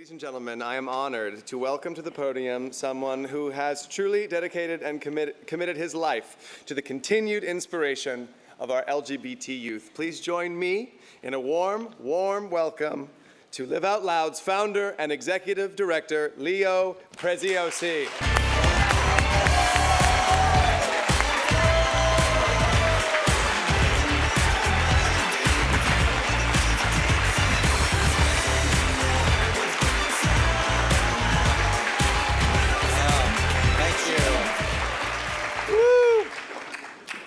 Ladies and gentlemen, I am honored to welcome to the podium someone who has truly dedicated and committed his life to the continued inspiration of our LGBT youth. Please join me in a warm welcome to Live Out Loud's founder and executive director, Leo Preziosi.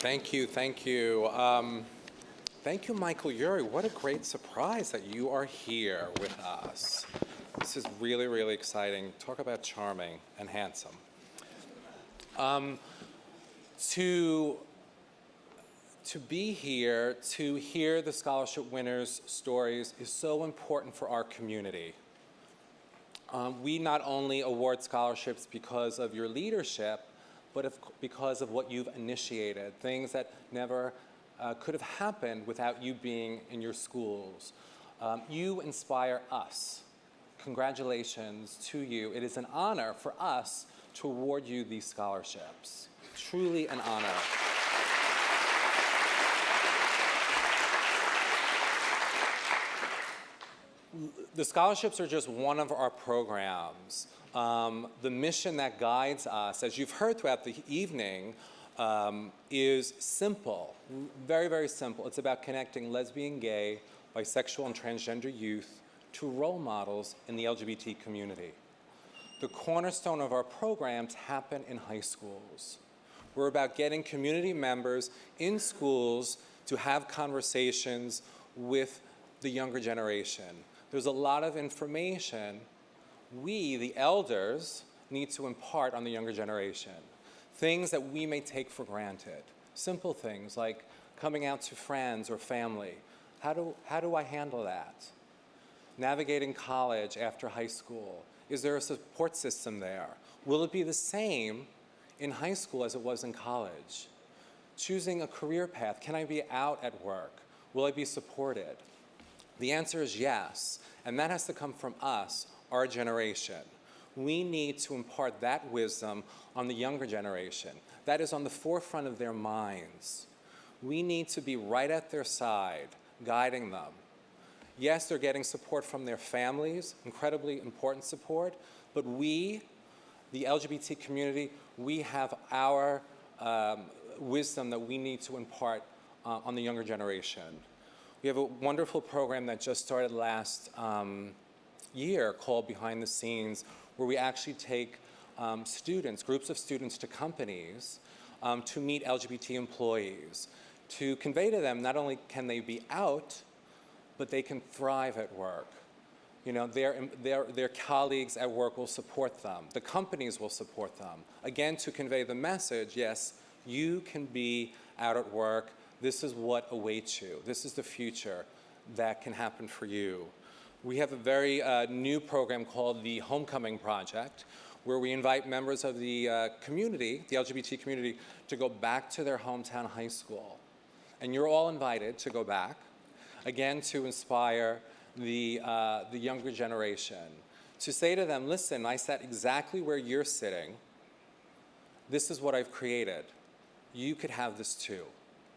Thank you. Thank you, Michael Urie. What a great surprise that you are here with us. This is really, really exciting. Talk about charming and handsome. To be here, to hear the scholarship winners' stories is so important for our community. We not only award scholarships because of your leadership, but because of what you've initiated, things that never could have happened without you being in your schools. You inspire us. Congratulations to you. It is an honor for us to award you these scholarships. Truly an honor. The scholarships are just one of our programs. The mission that guides us, as you've heard throughout the evening, is simple, very, very simple. It's about connecting lesbian, gay, bisexual, and transgender youth to role models in the LGBT community. The cornerstone of our programs happen in high schools. We're about getting community members in schools to have conversations with the younger generation. There's a lot of information we, the elders, need to impart on the younger generation. Things that we may take for granted. Simple things like coming out to friends or family. How do I handle that? Navigating college after high school. Is there a support system there? Will it be the same in high school as it was in college? Choosing a career path. Can I be out at work? Will I be supported? The answer is yes, and that has to come from us, our generation. We need to impart that wisdom on the younger generation. That is on the forefront of their minds. We need to be right at their side, guiding them. Yes, they're getting support from their families, incredibly important support, but we, the LGBT community, we have our wisdom that we need to impart on the younger generation. We have a wonderful program that just started last year called Behind the Scenes, where we actually take groups of students to companies to meet LGBT employees, to convey to them not only can they be out, but they can thrive at work. You know, their colleagues at work will support them. The companies will support them. Again, to convey the message, yes, you can be out at work. This is what awaits you. This is the future that can happen for you. We have a very new program called the Homecoming Project, where we invite members of the community, the LGBT community, to go back to their hometown high school. And you're all invited to go back, again, to inspire the younger generation, to say to them, listen, I sat exactly where you're sitting. This is what I've created. You could have this too.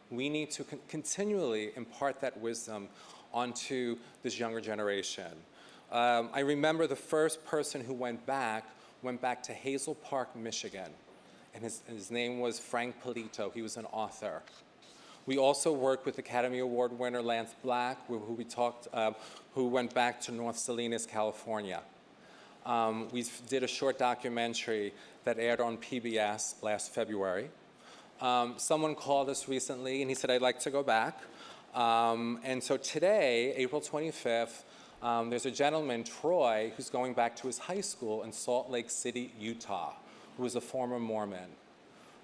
We need to continually impart that wisdom onto this younger generation. I remember the first person who went back to Hazel Park, Michigan, and his name was Frank Polito. He was an author. We also worked with Academy Award winner Lance Black, who went back to North Salinas, California. We did a short documentary that aired on PBS last February. Someone called us recently and he said, I'd like to go back. And so today, April 25th, there's a gentleman, Troy, who's going back to his high school in Salt Lake City, Utah, who is a former Mormon.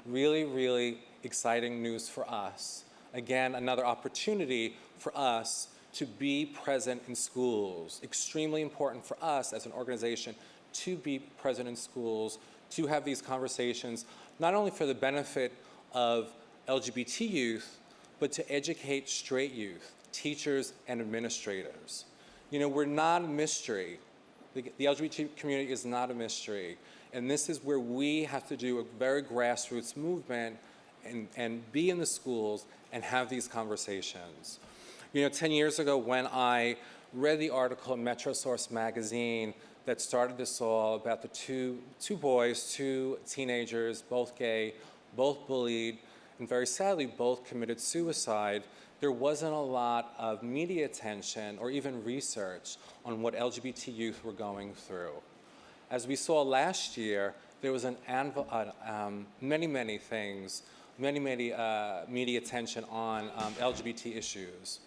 Really, really exciting news for us. Again, another opportunity for us to be present in schools. Extremely important for us as an organization to be present in schools, to have these conversations, not only for the benefit of LGBT youth, but to educate straight youth, teachers and administrators. You know, we're not a mystery. The LGBT community is not a mystery. And this is where we have to do a very grassroots movement and be in the schools and have these conversations. 10 years ago when I read the article in Metro Source magazine that started this all about the two boys, two teenagers, both gay, both bullied, and very sadly both committed suicide, there wasn't a lot of media attention or even research on what LGBT youth were going through. As we saw last year, there was many things, many media attention on LGBT issues.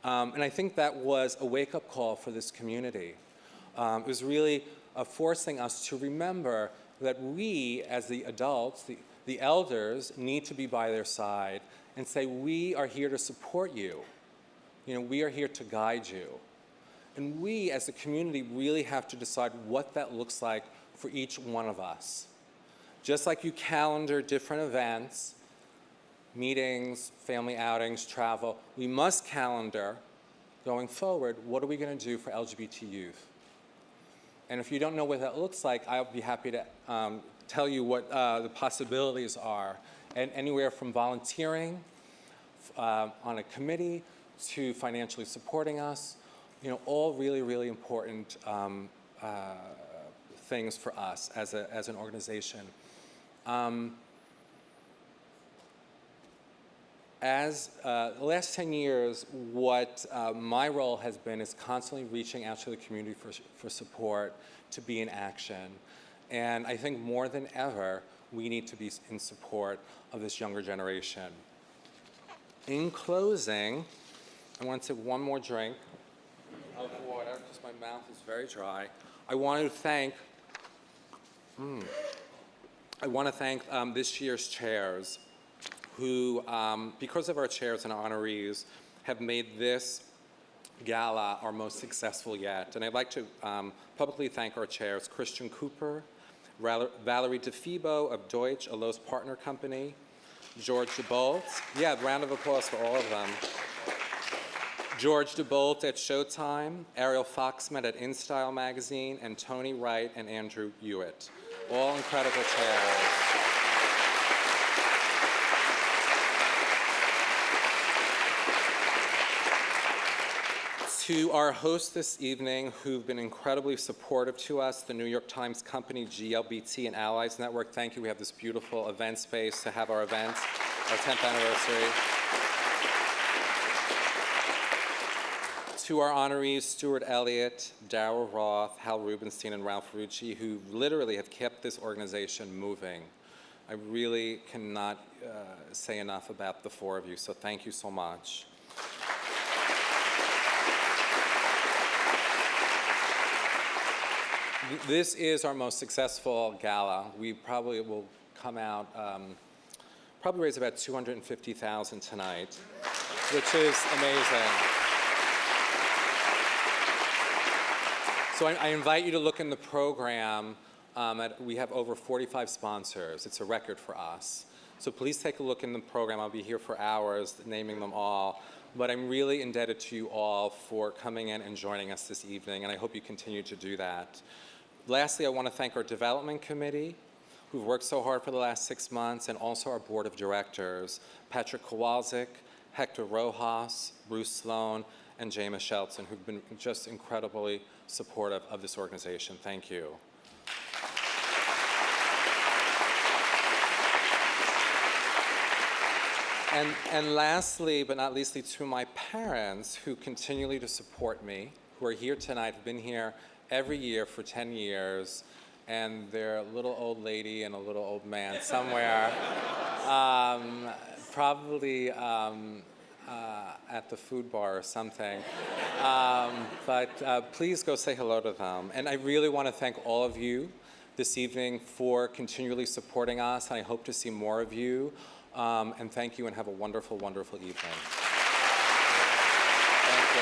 And I think that was a wake-up call for this community. It was really forcing us to remember that we, as the adults, the elders, need to be by their side and say, we are here to support you. We are here to guide you. And we, as a community, really have to decide what that looks like for each one of us. Just like you calendar different events, meetings, family outings, travel, we must calendar, going forward, what are we going to do for LGBT youth? And if you don't know what that looks like, I'll be happy to tell you what the possibilities are. And anywhere from volunteering on a committee to financially supporting us, all really important things for us as an organization. As the last 10 years, what my role has been is constantly reaching out to the community for support, to be in action. And I think more than ever, we need to be in support of this younger generation. In closing, I want to take one more drink of water, because my mouth is very dry. I want to thank this year's chairs, who, because of our chairs and honorees, have made this gala our most successful yet. And I'd like to publicly thank our chairs, Christian Cooper, Valerie DeFibo of Deutsch, a Lowe's partner company, George DeBolt. Yeah, round of applause for all of them. George DeBolt at Showtime, Ariel Foxman at InStyle magazine, and Tony Wright and Andrew Hewitt. All incredible chairs. To our hosts this evening, who've been incredibly supportive to us, the New York Times company, GLBT and Allies Network, thank you. We have this beautiful event space to have our events, our 10th anniversary. To our honorees, Stuart Elliott, Darryl Roth, Hal Rubenstein, and Ralph Rucci, who literally have kept this organization moving. I really cannot say enough about the four of you, so thank you so much. This is our most successful gala. We probably will come out, probably raise about $250,000 tonight, which is amazing. So I invite you to look in the program. We have over 45 sponsors. It's a record for us. So please take a look in the program. I'll be here for hours naming them all. But I'm really indebted to you all for coming in and joining us this evening, and I hope you continue to do that. Lastly, I want to thank our development committee, who've worked so hard for the last 6 months, and also our board of directors, Patrick Kowalczyk, Hector Rojas, Bruce Sloan, and James Shelton, who've been just incredibly supportive of this organization. Thank you. And lastly, but not leastly, to my parents, who continually to support me, who are here tonight, have been here every year for 10 years, and they're a little old lady and a little old man somewhere, probably at the food bar or something. But please go say hello to them. And I really want to thank all of you this evening for continually supporting us, and I hope to see more of you. And thank you, and have a wonderful, wonderful evening. Thank you.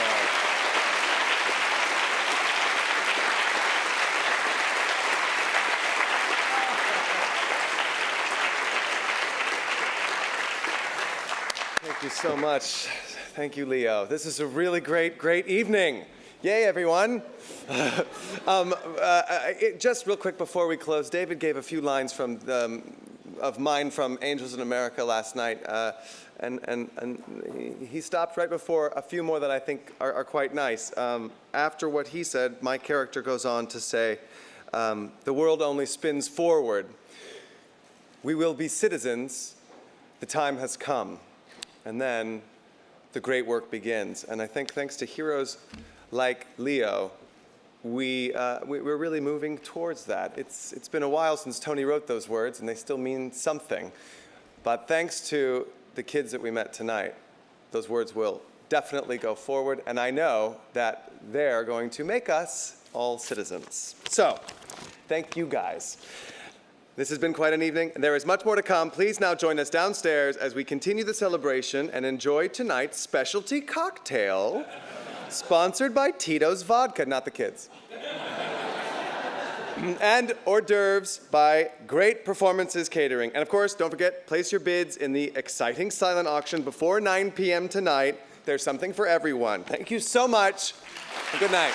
Thank you so much. Thank you, Leo. This is a really great evening. Yay, everyone. Just real quick before we close, David gave a few lines of mine from Angels in America last night, and he stopped right before a few more that I think are quite nice. After what he said, my character goes on to say, the world only spins forward. We will be citizens. The time has come. And then the great work begins. And I think thanks to heroes like Leo, we're really moving towards that. It's been a while since Tony wrote those words, and they still mean something. But thanks to the kids that we met tonight, those words will definitely go forward, and I know that they're going to make us all citizens. So, thank you guys. This has been quite an evening, and there is much more to come. Please now join us downstairs as we continue the celebration and enjoy tonight's specialty cocktail, sponsored by Tito's Vodka, not the kids. And hors d'oeuvres by Great Performances Catering. And of course, don't forget, place your bids in the exciting silent auction before 9 p.m. tonight. There's something for everyone. Thank you so much, and good night.